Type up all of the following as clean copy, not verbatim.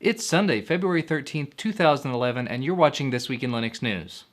It's Sunday, February 13th, 2011, and you're watching This Week in Linux News.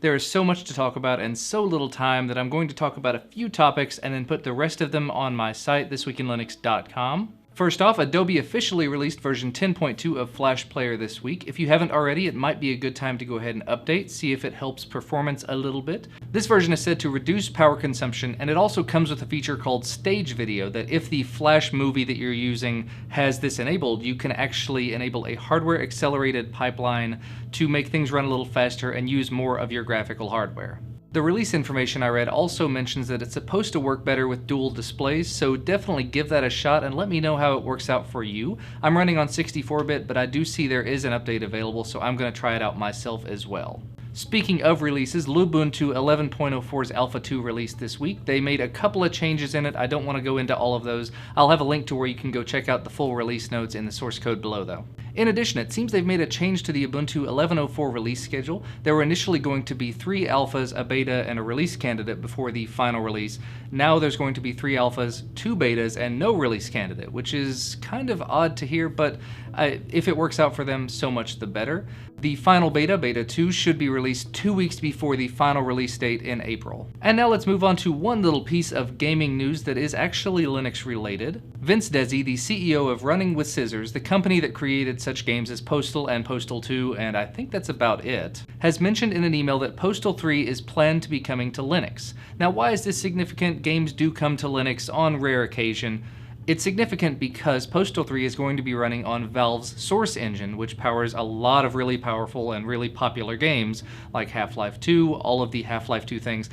There is so much to talk about and so little time that I'm going to talk about a few topics and then put the rest of them on my site, thisweekinlinux.com. First off, Adobe officially released version 10.2 of Flash Player this week. If you haven't already, it might be a good time to go ahead and update, see if it helps performance a little bit. This version is said to reduce power consumption, and it also comes with a feature called Stage Video, that if the Flash movie that you're using has this enabled, you can actually enable a hardware accelerated pipeline to make things run a little faster and use more of your graphical hardware. The release information I read also mentions that it's supposed to work better with dual displays, so definitely give that a shot and let me know how it works out for you. I'm running on 64-bit, but I do see there is an update available, so I'm going to try it out myself as well. Speaking of releases, Lubuntu 11.04's Alpha 2 released this week. They made a couple of changes in it. I don't want to go into all of those. I'll have a link to where you can go check out the full release notes in the source code below though. In addition, it seems they've made a change to the Ubuntu 11.04 release schedule. There were initially going to be 3 alphas, a beta, and a release candidate before the final release. Now there's going to be 3 alphas, 2 betas, and no release candidate, which is kind of odd to hear, but if it works out for them, so much the better. The final beta, Beta 2, should be released 2 weeks before the final release date in April. And now let's move on to one little piece of gaming news that is actually Linux related. Vince Desi, the CEO of Running with Scissors, the company that created such games as Postal and Postal 2, and I think that's about it, has mentioned in an email that Postal 3 is planned to be coming to Linux. Now, why is this significant? Games do come to Linux on rare occasion. It's significant because Postal 3 is going to be running on Valve's Source engine, which powers a lot of really powerful and really popular games like Half-Life 2, all of the Half-Life 2 things,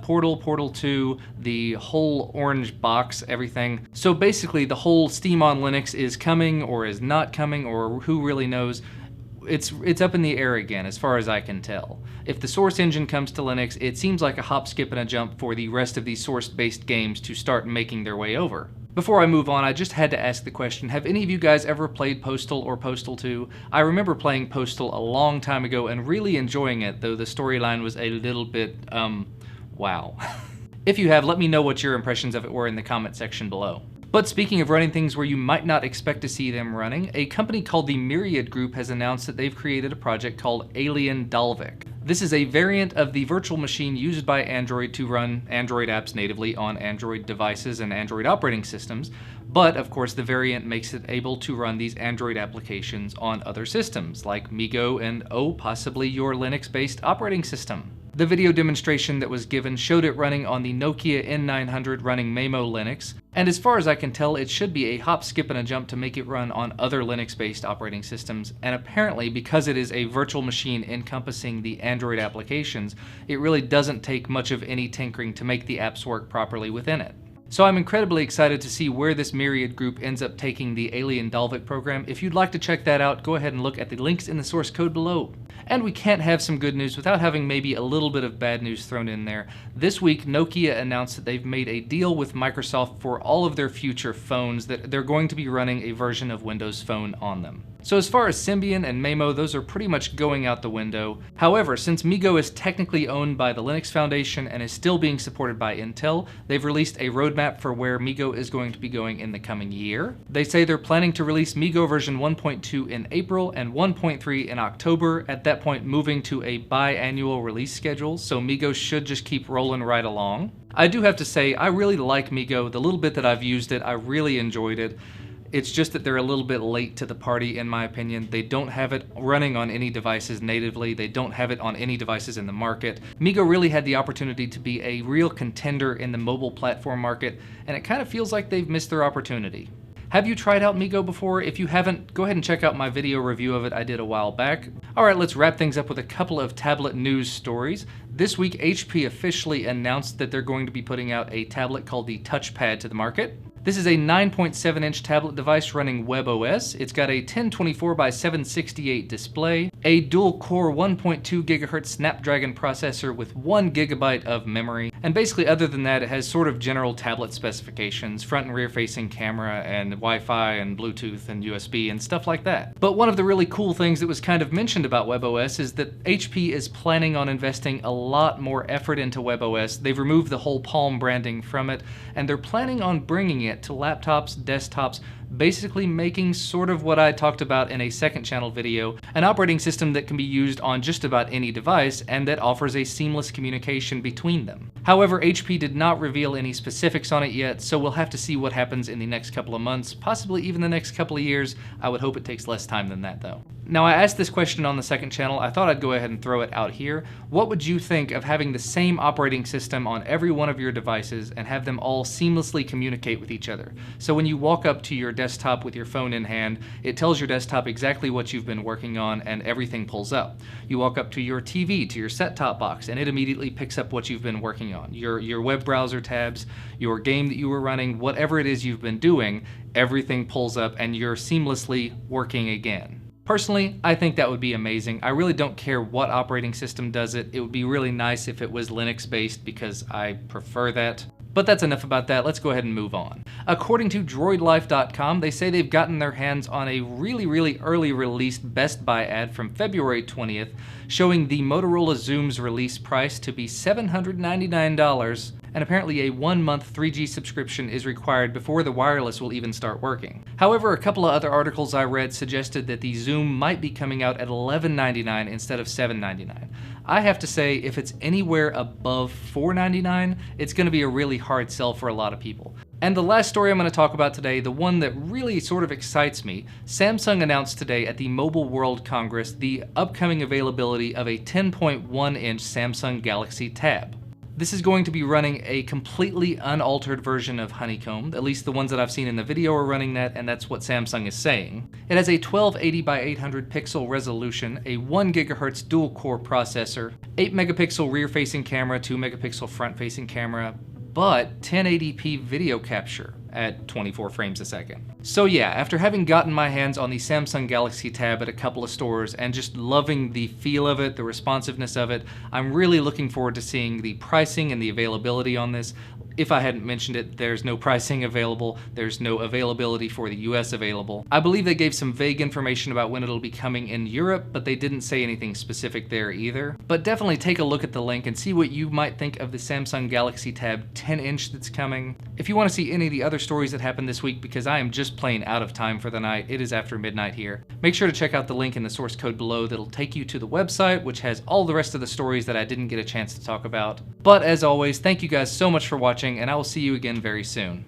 Portal, Portal 2, the whole orange box, everything. So basically the whole Steam on Linux is coming or is not coming, or who really knows. It's up in the air again as far as I can tell. If the Source engine comes to Linux, it seems like a hop, skip, and a jump for the rest of these Source-based games to start making their way over. Before I move on, I just had to ask the question, have any of you guys ever played Postal or Postal 2? I remember playing Postal a long time ago and really enjoying it, though the storyline was a little bit, wow. If you have, let me know what your impressions of it were in the comment section below. But speaking of running things where you might not expect to see them running, a company called the Myriad Group has announced that they've created a project called Alien Dalvik. This is a variant of the virtual machine used by Android to run Android apps natively on Android devices and Android operating systems, but of course the variant makes it able to run these Android applications on other systems, like MeeGo and possibly your Linux-based operating system. The video demonstration that was given showed it running on the Nokia N900 running Maemo Linux, and as far as I can tell, it should be a hop, skip, and a jump to make it run on other Linux-based operating systems, and apparently because it is a virtual machine encompassing the Android applications, it really doesn't take much of any tinkering to make the apps work properly within it. So I'm incredibly excited to see where this Myriad Group ends up taking the Alien Dalvik program. If you'd like to check that out, go ahead and look at the links in the source code below. And we can't have some good news without having maybe a little bit of bad news thrown in there. This week, Nokia announced that they've made a deal with Microsoft for all of their future phones, that they're going to be running a version of Windows Phone on them. So as far as Symbian and Maemo, those are pretty much going out the window. However, since MeeGo is technically owned by the Linux Foundation and is still being supported by Intel, they've released a roadmap for where MeeGo is going to be going in the coming year. They say they're planning to release MeeGo version 1.2 in April and 1.3 in October, at that point moving to a biannual release schedule, so MeeGo should just keep rolling right along. I do have to say, I really like MeeGo. The little bit that I've used it, I really enjoyed it. It's just that they're a little bit late to the party, in my opinion. They don't have it running on any devices natively. They don't have it on any devices in the market. MeeGo really had the opportunity to be a real contender in the mobile platform market, and it kind of feels like they've missed their opportunity. Have you tried out MeeGo before? If you haven't, go ahead and check out my video review of it I did a while back. Alright, let's wrap things up with a couple of tablet news stories. This week, HP officially announced that they're going to be putting out a tablet called the Touchpad to the market. This is a 9.7-inch tablet device running webOS. It's got a 1024 by 768 display, a dual-core 1.2 GHz Snapdragon processor with 1 GB of memory, and basically other than that it has sort of general tablet specifications, front and rear facing camera, and Wi-Fi and Bluetooth and USB and stuff like that. But one of the really cool things that was kind of mentioned about webOS is that HP is planning on investing a lot more effort into webOS. They've removed the whole Palm branding from it, and they're planning on bringing it to laptops, desktops, basically making sort of what I talked about in a second channel video, an operating system that can be used on just about any device and that offers a seamless communication between them. However, HP did not reveal any specifics on it yet, so we'll have to see what happens in the next couple of months, possibly even the next couple of years. I would hope it takes less time than that though. Now, I asked this question on the second channel. I thought I'd go ahead and throw it out here. What would you think of having the same operating system on every one of your devices and have them all seamlessly communicate with each other? So when you walk up to your desktop with your phone in hand, it tells your desktop exactly what you've been working on and everything pulls up. You walk up to your TV, to your set-top box, and it immediately picks up what you've been working on. Your web browser tabs, your game that you were running, whatever it is you've been doing, everything pulls up and you're seamlessly working again. Personally, I think that would be amazing. I really don't care what operating system does it. It would be really nice if it was Linux-based because I prefer that. But that's enough about that. Let's go ahead and move on. According to droidlife.com, they say they've gotten their hands on a really early released Best Buy ad from February 20th showing the Motorola Xoom's release price to be $799, and apparently a 1-month 3G subscription is required before the wireless will even start working. However, a couple of other articles I read suggested that the Xoom might be coming out at $11.99 instead of $7.99. I have to say, if it's anywhere above $4.99, it's going to be a really hard sell for a lot of people. And the last story I'm going to talk about today, the one that really sort of excites me, Samsung announced today at the Mobile World Congress the upcoming availability of a 10.1-inch Samsung Galaxy Tab. This is going to be running a completely unaltered version of Honeycomb. At least the ones that I've seen in the video are running that, and that's what Samsung is saying. It has a 1280 by 800 pixel resolution, a 1 GHz dual-core processor, 8 megapixel rear-facing camera, 2 megapixel front-facing camera, but 1080p video capture at 24 frames a second. So yeah, after having gotten my hands on the Samsung Galaxy Tab at a couple of stores and just loving the feel of it, the responsiveness of it, I'm really looking forward to seeing the pricing and the availability on this. If I hadn't mentioned it, there's no pricing available, there's no availability for the US available. I believe they gave some vague information about when it'll be coming in Europe, but they didn't say anything specific there either. But definitely take a look at the link and see what you might think of the Samsung Galaxy Tab 10-inch that's coming. If you want to see any of the other stories that happened this week, because I am just plain out of time for the night, it is after midnight here, make sure to check out the link in the source code below that'll take you to the website, which has all the rest of the stories that I didn't get a chance to talk about. But as always, thank you guys so much for watching, and I will see you again very soon.